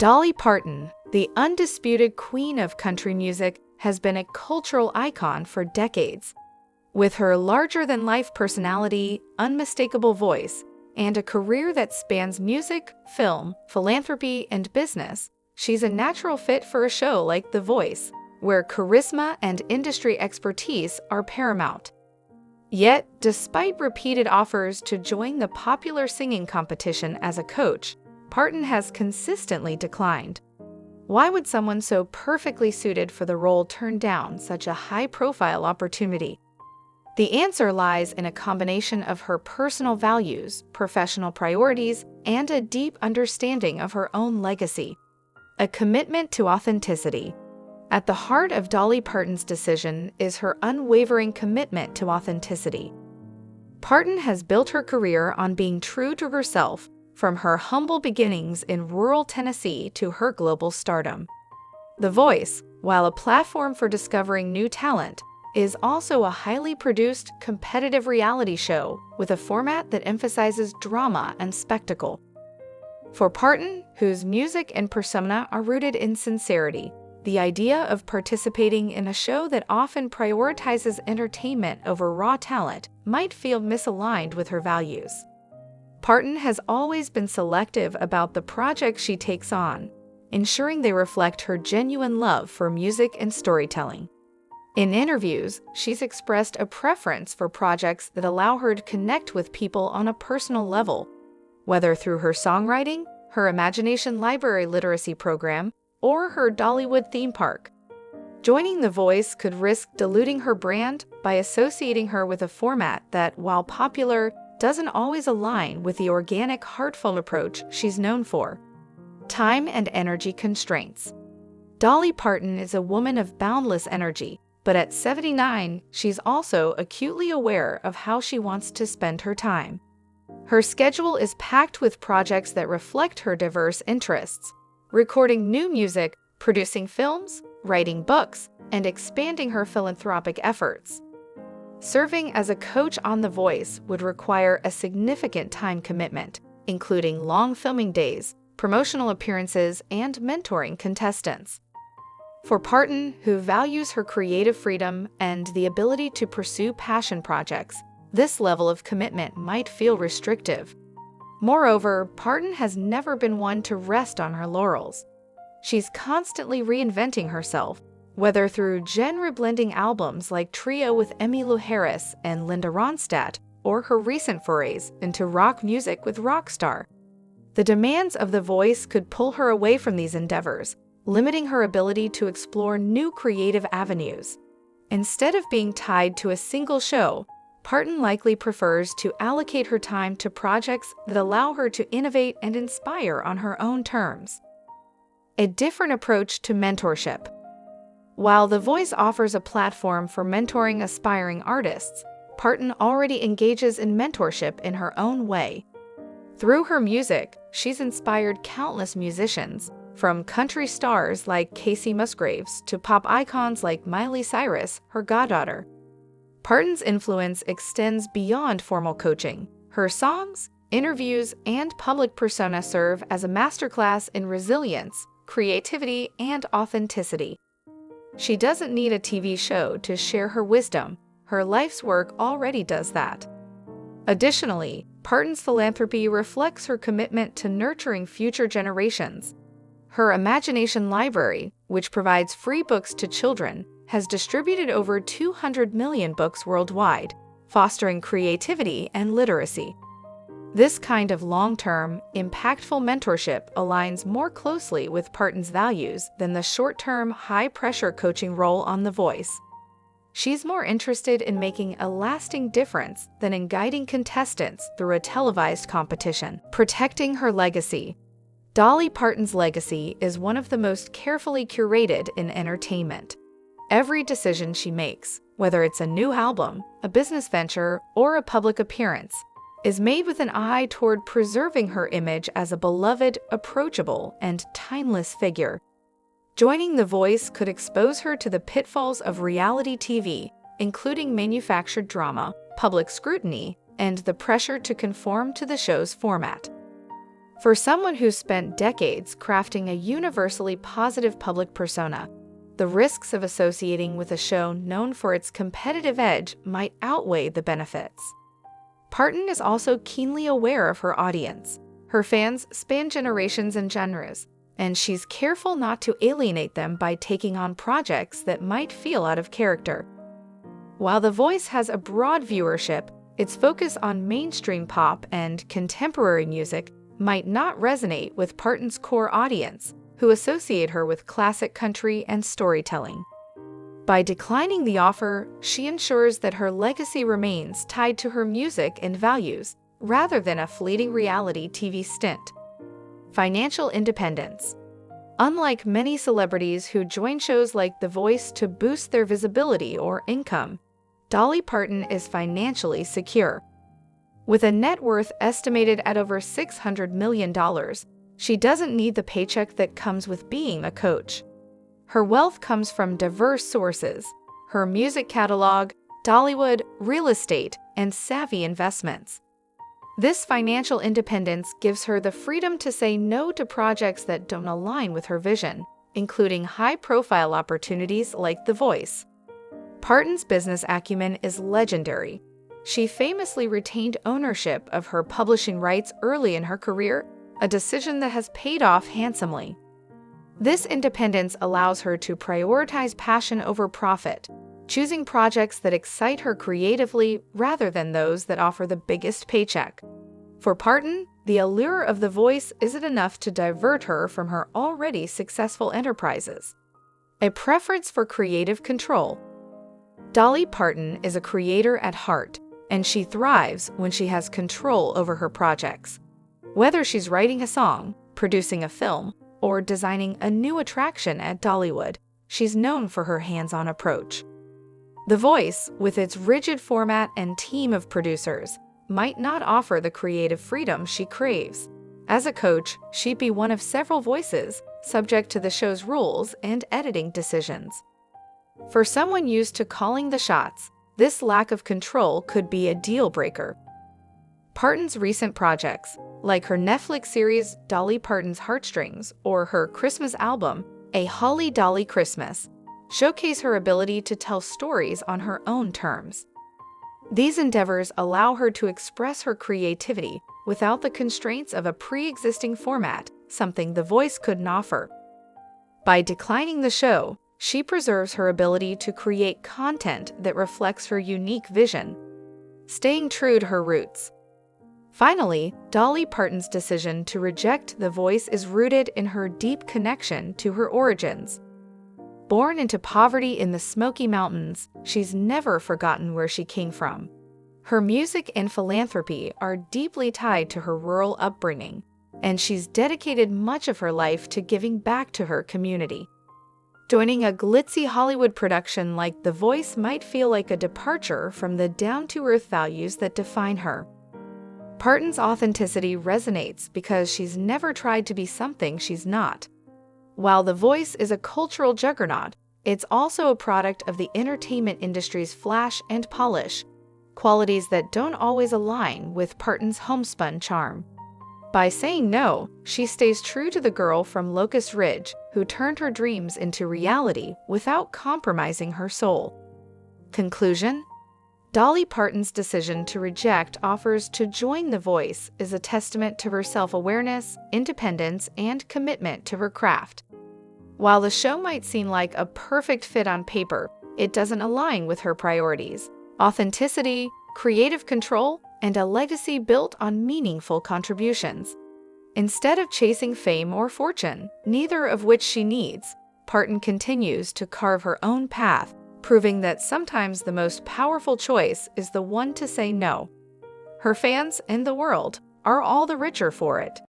Dolly Parton, the undisputed queen of country music, has been a cultural icon for decades. With her larger-than-life personality, unmistakable voice, and a career that spans music, film, philanthropy, and business, she's a natural fit for a show like The Voice, where charisma and industry expertise are paramount. Yet, despite repeated offers to join the popular singing competition as a coach, Parton has consistently declined. Why would someone so perfectly suited for the role turn down such a high-profile opportunity? The answer lies in a combination of her personal values, professional priorities, and a deep understanding of her own legacy. A commitment to authenticity. At the heart of Dolly Parton's decision is her unwavering commitment to authenticity. Parton has built her career on being true to herself, from her humble beginnings in rural Tennessee to her global stardom. The Voice, while a platform for discovering new talent, is also a highly produced, competitive reality show with a format that emphasizes drama and spectacle. For Parton, whose music and persona are rooted in sincerity, the idea of participating in a show that often prioritizes entertainment over raw talent might feel misaligned with her values. Parton has always been selective about the projects she takes on, ensuring they reflect her genuine love for music and storytelling. In interviews, she's expressed a preference for projects that allow her to connect with people on a personal level, whether through her songwriting, her Imagination Library literacy program, or her Dollywood theme park. Joining The Voice could risk diluting her brand by associating her with a format that, while popular, doesn't always align with the organic, heartfelt approach she's known for. Time and energy constraints. Dolly Parton is a woman of boundless energy, but at 79, she's also acutely aware of how she wants to spend her time. Her schedule is packed with projects that reflect her diverse interests, recording new music, producing films, writing books, and expanding her philanthropic efforts. Serving as a coach on The Voice would require a significant time commitment, including long filming days, promotional appearances, and mentoring contestants. For Parton, who values her creative freedom and the ability to pursue passion projects, this level of commitment might feel restrictive. Moreover, Parton has never been one to rest on her laurels. She's constantly reinventing herself, whether through genre-blending albums like Trio with Emmylou Harris and Linda Ronstadt, or her recent forays into rock music with Rockstar. The demands of The Voice could pull her away from these endeavors, limiting her ability to explore new creative avenues. Instead of being tied to a single show, Parton likely prefers to allocate her time to projects that allow her to innovate and inspire on her own terms. A different approach to mentorship. While The Voice offers a platform for mentoring aspiring artists, Parton already engages in mentorship in her own way. Through her music, she's inspired countless musicians, from country stars like Casey Musgraves to pop icons like Miley Cyrus, her goddaughter. Parton's influence extends beyond formal coaching. Her songs, interviews, and public persona serve as a masterclass in resilience, creativity, and authenticity. She doesn't need a TV show to share her wisdom. Her life's work already does that. Additionally, Parton's philanthropy reflects her commitment to nurturing future generations. Her Imagination Library, which provides free books to children, has distributed over 200 million books worldwide, fostering creativity and literacy. This kind of long-term, impactful mentorship aligns more closely with Parton's values than the short-term, high-pressure coaching role on The Voice. She's more interested in making a lasting difference than in guiding contestants through a televised competition. Protecting her legacy. Dolly Parton's legacy is one of the most carefully curated in entertainment. Every decision she makes, whether it's a new album, a business venture, or a public appearance, is made with an eye toward preserving her image as a beloved, approachable, and timeless figure. Joining The Voice could expose her to the pitfalls of reality TV, including manufactured drama, public scrutiny, and the pressure to conform to the show's format. For someone who's spent decades crafting a universally positive public persona, the risks of associating with a show known for its competitive edge might outweigh the benefits. Parton is also keenly aware of her audience. Her fans span generations and genres, and she's careful not to alienate them by taking on projects that might feel out of character. While The Voice has a broad viewership, its focus on mainstream pop and contemporary music might not resonate with Parton's core audience, who associate her with classic country and storytelling. By declining the offer, she ensures that her legacy remains tied to her music and values, rather than a fleeting reality TV stint. Financial independence. Unlike many celebrities who join shows like The Voice to boost their visibility or income, Dolly Parton is financially secure. With a net worth estimated at over $600 million, she doesn't need the paycheck that comes with being a coach. Her wealth comes from diverse sources: her music catalog, Dollywood, real estate, and savvy investments. This financial independence gives her the freedom to say no to projects that don't align with her vision, including high-profile opportunities like The Voice. Parton's business acumen is legendary. She famously retained ownership of her publishing rights early in her career, a decision that has paid off handsomely. This independence allows her to prioritize passion over profit, choosing projects that excite her creatively rather than those that offer the biggest paycheck. For Parton, the allure of The Voice isn't enough to divert her from her already successful enterprises. A preference for creative control. Dolly Parton is a creator at heart, and she thrives when she has control over her projects. Whether she's writing a song, producing a film, or designing a new attraction at Dollywood, she's known for her hands-on approach. The Voice, with its rigid format and team of producers, might not offer the creative freedom she craves. As a coach, she'd be one of several voices, subject to the show's rules and editing decisions. For someone used to calling the shots, this lack of control could be a deal-breaker. Parton's recent projects, like her Netflix series Dolly Parton's Heartstrings or her Christmas album, A Holly Dolly Christmas, showcase her ability to tell stories on her own terms. These endeavors allow her to express her creativity without the constraints of a pre-existing format, something The Voice couldn't offer. By declining the show, she preserves her ability to create content that reflects her unique vision, staying true to her roots. Finally, Dolly Parton's decision to reject The Voice is rooted in her deep connection to her origins. Born into poverty in the Smoky Mountains, she's never forgotten where she came from. Her music and philanthropy are deeply tied to her rural upbringing, and she's dedicated much of her life to giving back to her community. Joining a glitzy Hollywood production like The Voice might feel like a departure from the down-to-earth values that define her. Parton's authenticity resonates because she's never tried to be something she's not. While The Voice is a cultural juggernaut, it's also a product of the entertainment industry's flash and polish, qualities that don't always align with Parton's homespun charm. By saying no, she stays true to the girl from Locust Ridge who turned her dreams into reality without compromising her soul. Conclusion: Dolly Parton's decision to reject offers to join The Voice is a testament to her self-awareness, independence, and commitment to her craft. While the show might seem like a perfect fit on paper, it doesn't align with her priorities: authenticity, creative control, and a legacy built on meaningful contributions. Instead of chasing fame or fortune, neither of which she needs, Parton continues to carve her own path, proving that sometimes the most powerful choice is the one to say no. Her fans and the world are all the richer for it.